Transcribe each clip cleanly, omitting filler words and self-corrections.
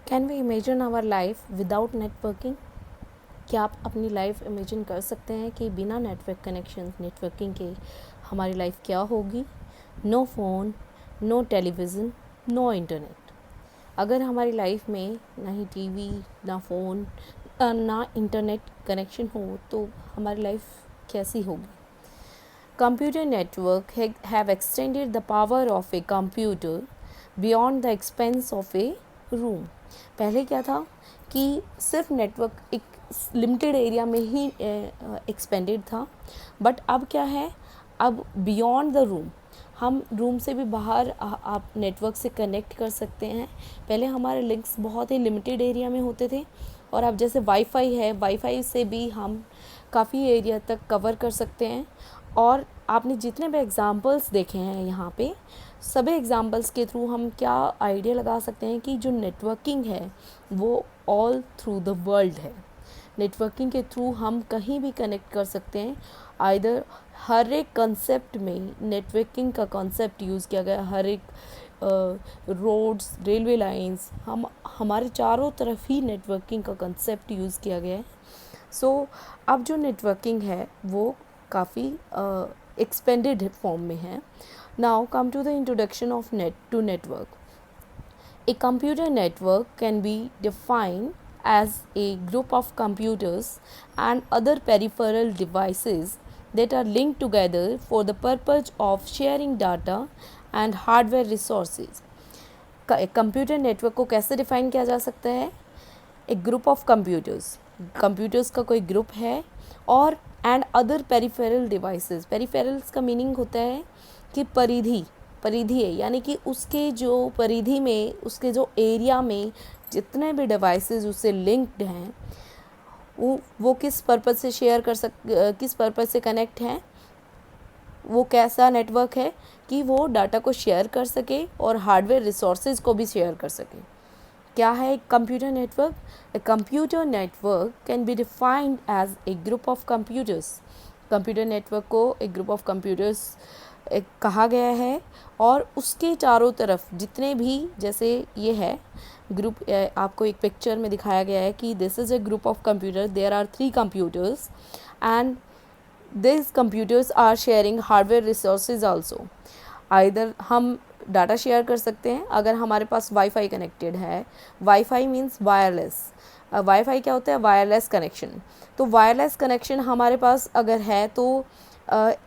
Can we imagine our life without networking? क्या आप अपनी लाइफ इमेजिन कर सकते हैं कि बिना नेटवर्क कनेक्शन नेटवर्किंग के हमारी लाइफ क्या होगी? No phone, no television, no internet. अगर हमारी लाइफ में ना ही टीवी, ना फ़ोन, ना इंटरनेट कनेक्शन हो तो हमारी लाइफ कैसी होगी? Computer network have extended the power of a computer beyond the expense of a room। पहले क्या था कि सिर्फ नेटवर्क एक लिमिटेड एरिया में ही एक्सपेंडेड था, बट अब क्या है, अब बियॉन्ड द रूम, हम रूम से भी बाहर आप नेटवर्क से कनेक्ट कर सकते हैं। पहले हमारे लिंक्स बहुत ही लिमिटेड एरिया में होते थे, और अब जैसे वाईफाई है, वाईफाई से भी हम काफ़ी एरिया तक कवर कर सकते हैं। और आपने जितने भी एग्ज़ाम्पल्स देखे हैं यहाँ पे, सभी एग्ज़ाम्पल्स के थ्रू हम क्या आइडिया लगा सकते हैं कि जो नेटवर्किंग है वो ऑल थ्रू द वर्ल्ड है। नेटवर्किंग के थ्रू हम कहीं भी कनेक्ट कर सकते हैं। आइदर हर एक कंसेप्ट में नेटवर्किंग का कंसेप्ट यूज़ किया गया, हर एक रोड्स, रेलवे लाइंस, हमारे चारों तरफ ही नेटवर्किंग का कंसेप्ट यूज़ किया गया है। सो अब जो नेटवर्किंग है वो काफ़ी एक्सपेंडेड फॉर्म में है। Now come to the introduction of network. A computer network can be defined as a group of computers and other peripheral devices that are linked together for the purpose of sharing data and hardware resources। Computer network को कैसे define किया जा सकता है? एक group of computers का कोई group है, और and other peripheral devices. Peripherals का मीनिंग होता है कि परिधि है, यानी कि उसके जो परिधि में, उसके जो एरिया में जितने भी डिवाइसेस उससे लिंक्ड हैं वो किस पर्पज़ से किस पर्पज़ से कनेक्ट हैं। वो कैसा नेटवर्क है कि वो डाटा को शेयर कर सके और हार्डवेयर रिसोर्सेज को भी शेयर कर सके। क्या है एक computer network? A computer network can be defined as a group of computers. Computer network को एक ग्रुप ऑफ कंप्यूटर्स कहा गया है, और उसके चारों तरफ जितने भी, जैसे ये है ग्रुप, आपको एक पिक्चर में दिखाया गया है कि this is a group of computer, there are 3 computers and this computers are sharing hardware resources also. Either हम डाटा शेयर कर सकते हैं अगर हमारे पास वाईफाई कनेक्टेड है। Wifi means wireless. वाईफाई क्या होता है? Wireless connection. तो वायरलेस कनेक्शन हमारे पास अगर है तो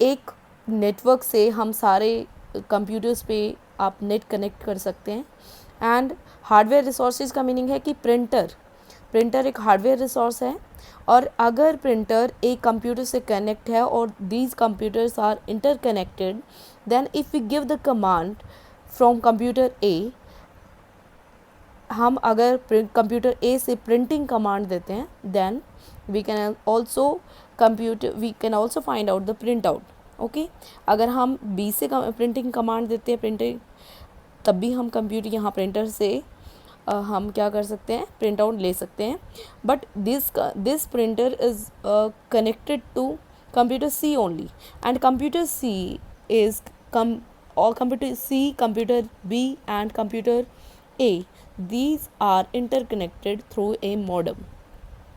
एक नेटवर्क से हम सारे कंप्यूटर्स पे आप नेट कनेक्ट कर सकते हैं। एंड हार्डवेयर रिसोर्सेज का मीनिंग है कि प्रिंटर एक हार्डवेयर रिसोर्स है, और अगर प्रिंटर एक कंप्यूटर से कनेक्ट है और these computers are interconnected, then if we give the command from computer A, हम अगर कंप्यूटर ए से प्रिंटिंग कमांड देते हैं, then we can also find out the print out. Okay, अगर हम बी से प्रिंटिंग कमांड देते हैं प्रिंटर, तब भी हम कंप्यूटर यहाँ प्रिंटर से हम क्या कर सकते हैं? प्रिंट आउट ले सकते हैं। But this printer is connected to computer C only, and computer C is computer C, computer B and computer A, these are interconnected through a modem।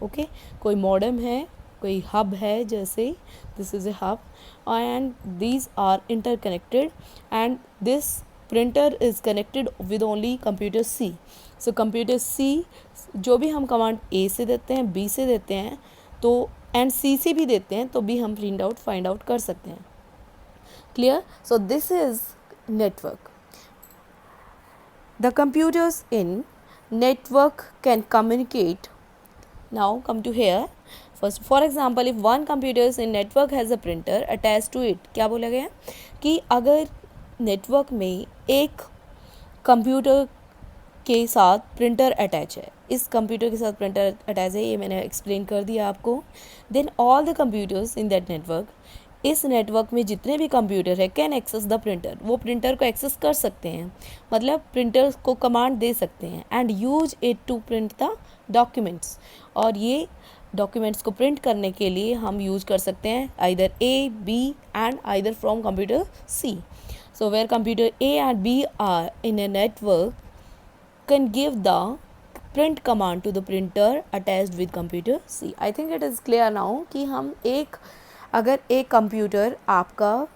okay, कोई modem है, कोई hub है, जैसे this is a hub, and these are interconnected, and this printer is connected with only computer C। so computer C जो भी हम command A से देते हैं, B से देते हैं, तो एंड C से भी देते हैं, तो भी हम प्रिंट आउट फाइंड आउट कर सकते हैं। Clear? So this is network. The computers in network can communicate. Now come to here. First, for example, if one computer in network has a printer attached to it, क्या बोला गया कि अगर network में एक कंप्यूटर के साथ printer attach है, इस कंप्यूटर के साथ प्रिंटर अटैच है, ये मैंने एक्सप्लेन कर दिया आपको। Then all the computers in that network, इस नेटवर्क में जितने भी कंप्यूटर है, कैन एक्सेस द प्रिंटर, वो प्रिंटर को एक्सेस कर सकते हैं, मतलब प्रिंटर को कमांड दे सकते हैं, and use it to print the documents, और ये डॉक्यूमेंट्स को प्रिंट करने के लिए हम यूज कर सकते हैं either A, B and either from computer C. So where computer A and B are in a network can give the print command to the printer attached with computer C. I think it is clear now कि हम अगर एक computer आपका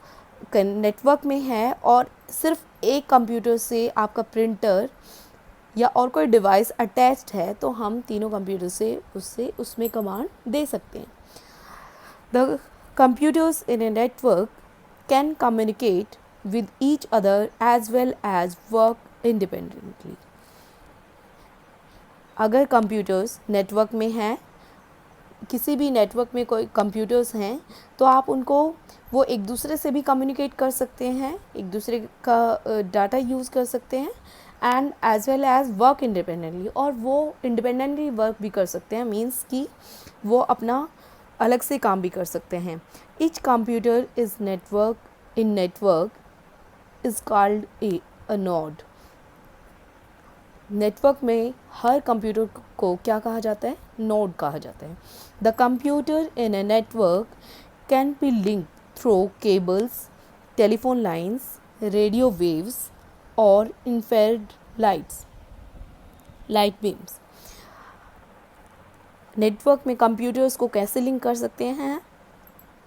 network में है और सिर्फ एक कंप्यूटर से आपका प्रिंटर या और कोई डिवाइस अटैच्ड है, तो हम तीनों कंप्यूटर से उसमें कमांड दे सकते हैं. The computers in a network can communicate with each other as well as work independently. अगर कंप्यूटर्स नेटवर्क में हैं, किसी भी नेटवर्क में कोई कंप्यूटर्स हैं, तो आप उनको वो एक दूसरे से भी कम्युनिकेट कर सकते हैं, एक दूसरे का डाटा यूज़ कर सकते हैं, and as well as work independently, और वो इंडिपेंडेंटली वर्क भी कर सकते हैं, मीन्स कि वो अपना अलग से काम भी कर सकते हैं. Each computer is network is called a node. Network में हर कंप्यूटर को क्या कहा जाता है? नोड कहा जाता है. The computer in a network can be linked through cables, telephone lines, radio waves और इंफ्रारेड लाइट बीम्स. नेटवर्क में कंप्यूटर्स को कैसे लिंक कर सकते हैं?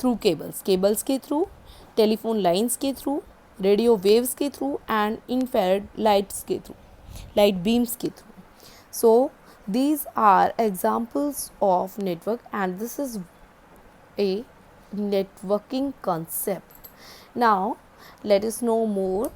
थ्रू केबल्स के थ्रू, टेलीफोन लाइन्स के थ्रू, रेडियो वेव्स के through and infrared light beams के through. So these are examples of network, and this is a networking concept. Now let us know more